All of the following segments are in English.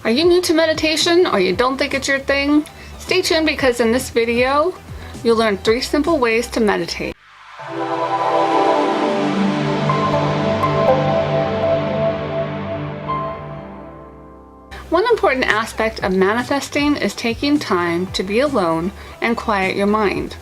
Are you new to meditation or you don't think it's your thing? Stay tuned because in this video, you'll learn 3 simple ways to meditate. One important aspect of manifesting is taking time to be alone and quiet your mind.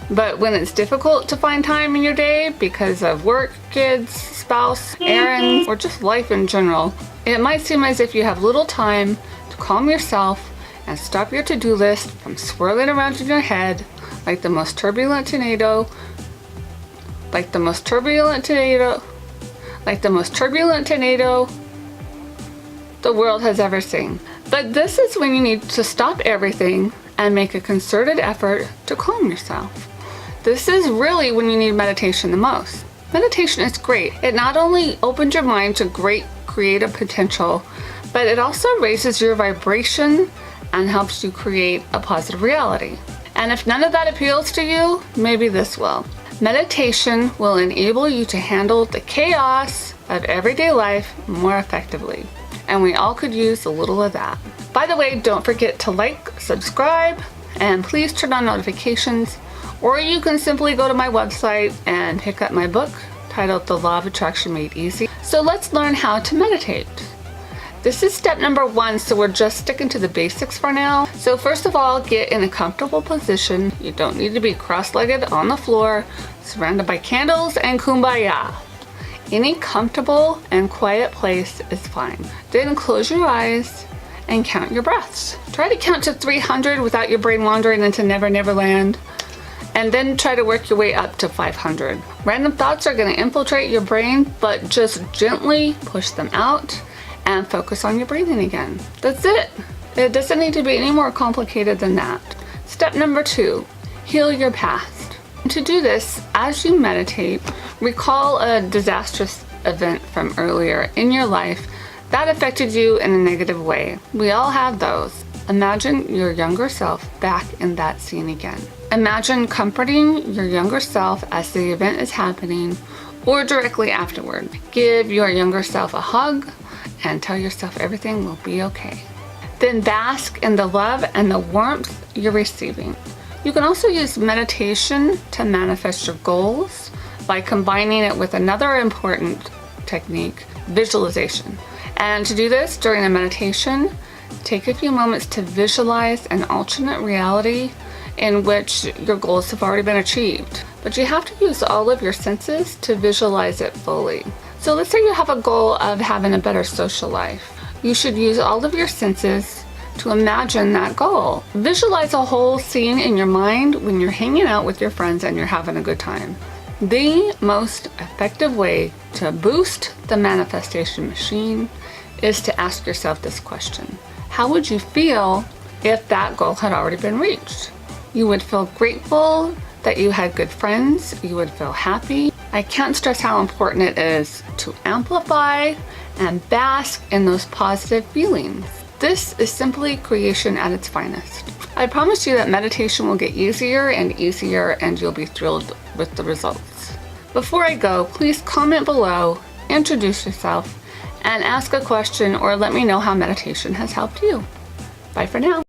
But when it's difficult to find time in your day because of work, kids, spouse, errands, or just life in general, it might seem as if you have little time to calm yourself and stop your to-do list from swirling around in your head like the most turbulent tornado the world has ever seen. But this is when you need to stop everything and make a concerted effort to calm yourself. This is really when you need meditation the most. Meditation is great. It not only opens your mind to great creative potential, but it also raises your vibration and helps you create a positive reality. And if none of that appeals to you, maybe this will. Meditation will enable you to handle the chaos of everyday life more effectively. And we all could use a little of that. By the way, don't forget to like, subscribe, and please turn on notifications. Or you can simply go to my website and pick up my book titled The Law of Attraction Made Easy. So let's learn how to meditate. This is step number 1, so we're just sticking to the basics for now. So first of all, get in a comfortable position. You don't need to be cross-legged on the floor, surrounded by candles and kumbaya. Any comfortable and quiet place is fine. Then close your eyes and count your breaths. Try to count to 300 without your brain wandering into Never Never Land. And then try to work your way up to 500. Random thoughts are going to infiltrate your brain, but just gently push them out and focus on your breathing again. That's it. It doesn't need to be any more complicated than that. Step number 2, heal your past. To do this, as you meditate, recall a disastrous event from earlier in your life that affected you in a negative way. We all have those. Imagine your younger self back in that scene again. Imagine comforting your younger self as the event is happening or directly afterward. Give your younger self a hug and tell yourself everything will be okay. Then bask in the love and the warmth you're receiving. You can also use meditation to manifest your goals by combining it with another important technique, visualization. And to do this during a meditation, take a few moments to visualize an alternate reality in which your goals have already been achieved. But you have to use all of your senses to visualize it fully. So let's say you have a goal of having a better social life. You should use all of your senses to imagine that goal. Visualize a whole scene in your mind when you're hanging out with your friends and you're having a good time. The most effective way to boost the manifestation machine is to ask yourself this question. How would you feel if that goal had already been reached? You would feel grateful that you had good friends. You would feel happy. I can't stress how important it is to amplify and bask in those positive feelings. This is simply creation at its finest. I promise you that meditation will get easier and easier and you'll be thrilled with the results. Before I go, please comment below, introduce yourself, and ask a question or let me know how meditation has helped you. Bye for now.